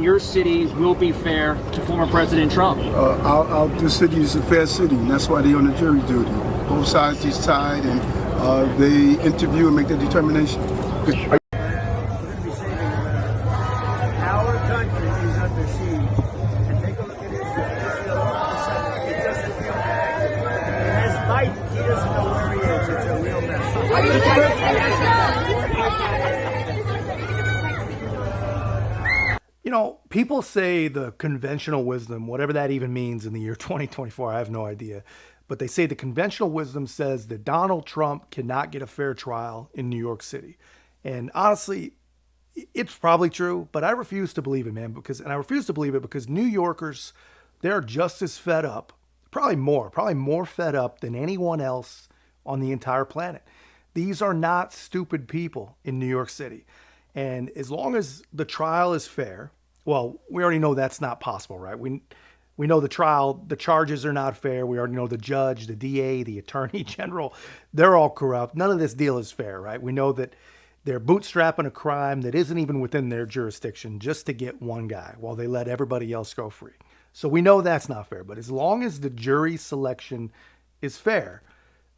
your city will be fair to former President Trump? The city is a fair city, and that's why they're on the jury duty. Both sides decide, and they interview and make their determination. Our country is under siege, and take a look at Israel. All of a sudden, it doesn't feel bad. It has Biden. He doesn't know where he is. It's a real mess. You know, people say the conventional wisdom, whatever that even means in the year 2024, I have no idea. But they say the conventional wisdom says that Donald Trump cannot get a fair trial in New York City. And honestly, it's probably true, but I refuse to believe it, man. I refuse to believe it because New Yorkers, they're just as fed up, probably more fed up than anyone else on the entire planet. These are not stupid people in New York City. And as long as the trial is fair, well, we already know that's not possible, right? We know the charges are not fair. We already know the judge, the DA, the attorney general, they're all corrupt. None of this deal is fair, right? We know that they're bootstrapping a crime that isn't even within their jurisdiction just to get one guy while they let everybody else go free. So we know that's not fair. But as long as the jury selection is fair,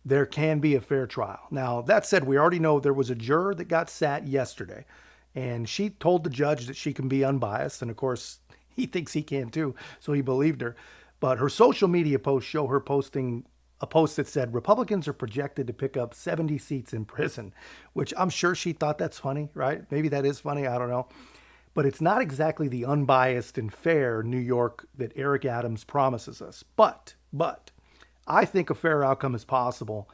there can be a fair trial. Now, that said, we already know there was a juror that got sat yesterday, and she told the judge that she can be unbiased. And of course, he thinks he can too, so he believed her. But her social media posts show her posting a post that said Republicans are projected to pick up 70 seats in prison, which I'm sure she thought that's funny, right? Maybe that is funny. I don't know. But it's not exactly the unbiased and fair New York that Eric Adams promises us. But I think a fair outcome is possible.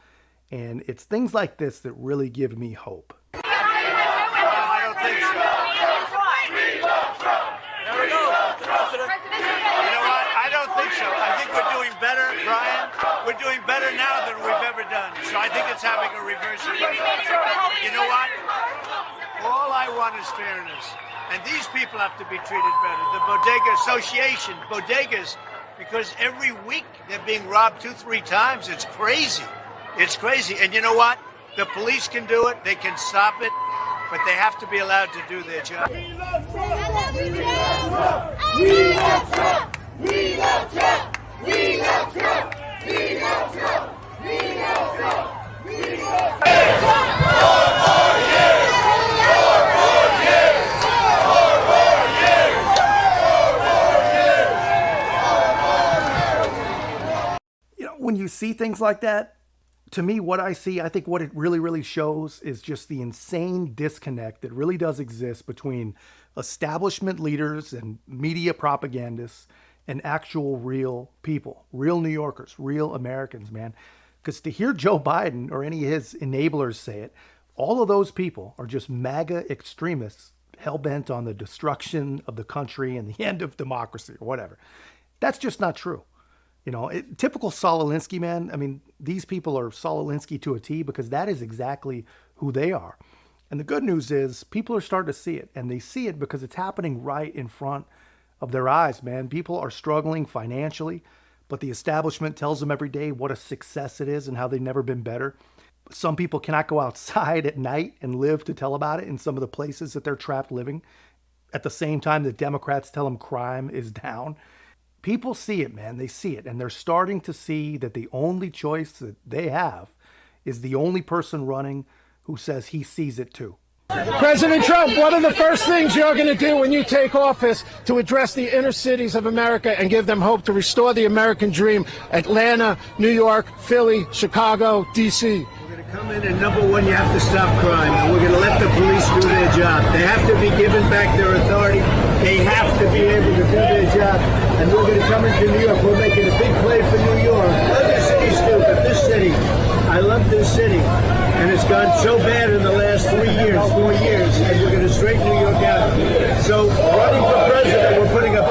And it's things like this that really give me hope. I don't think so. There we go. You know what? I don't think so. I think we're doing better, Brian. We're doing better now than we've ever done. So I think it's having a reverse effect. You know what? All I want is fairness. And these people have to be treated better. The Bodega Association, bodegas, because every week they're being robbed 2-3 times. It's crazy. It's crazy. And you know what? The police can do it. They can stop it. But they have to be allowed to do their job. We love Trump! We love Trump! We love Trump! We love Trump! We love Trump! We love Trump! We love Trump! We love You know, when you see things like that, to me, what I see, I think what it really shows is just the insane disconnect that really does exist between establishment leaders and media propagandists and actual real people, real New Yorkers, real Americans, man. Because to hear Joe Biden or any of his enablers say it, all of those people are just MAGA extremists hell-bent on the destruction of the country and the end of democracy or whatever. That's just not true. You know, typical Saul Alinsky, man. I mean, these people are Saul Alinsky to a T because that is exactly who they are. And the good news is people are starting to see it, and they see it because it's happening right in front of their eyes, man. People are struggling financially, but the establishment tells them every day what a success it is and how they've never been better. Some people cannot go outside at night and live to tell about it in some of the places that they're trapped living. At the same time, the Democrats tell them crime is down. People see it, man. They see it. And they're starting to see that the only choice that they have is the only person running who says he sees it too. President Trump, what are the first things you're going to do when you take office to address the inner cities of America and give them hope to restore the American dream? Atlanta, New York, Philly, Chicago, D.C. We're going to come in, and number one, you have to stop crime. And we're going to let the police do their job. They have to be given back their authority. They have to be able to do their job. And we're going to come into New York. We're making a big play for New York. Other cities do, but this city, I love this city. And it's gone so bad in the last 4 years, and we're going to straighten New York out. So running for president, we're putting a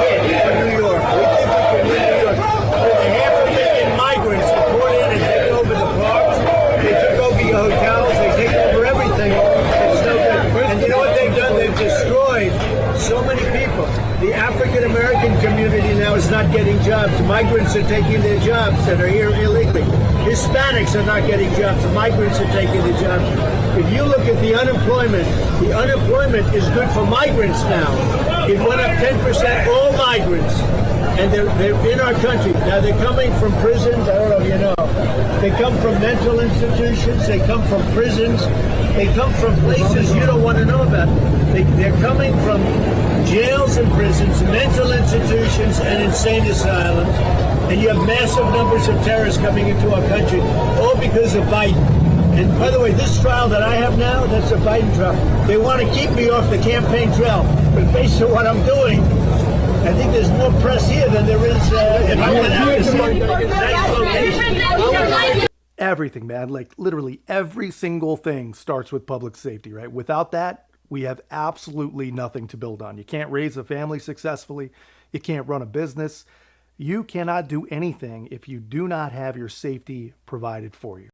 big hit for New York. We think we can win New York. With 500,000 migrants that poured in and take over the parks, they took over your hotels, they take over everything. It's no good. And you know what they've done? They've destroyed so many people. The African American community now is not getting jobs. Migrants are taking their jobs that are here illegally. Hispanics are not getting jobs. Migrants are taking the jobs. If you look at the unemployment is good for migrants now. It went up 10%, all migrants. And they're in our country. Now they're coming from prisons, I don't know if you know. They come from mental institutions, they come from prisons, they come from places you don't want to know about. They're coming from jails and prisons, mental institutions, and insane asylums. And you have massive numbers of terrorists coming into our country, all because of Biden. And by the way, this trial that I have now, that's a Biden trial. They want to keep me off the campaign trail. But based on what I'm doing, I think there's more press here than there is if I went out to some exact location. Everything, man. Like literally every single thing starts with public safety, right? Without that, we have absolutely nothing to build on. You can't raise a family successfully. You can't run a business. You cannot do anything if you do not have your safety provided for you.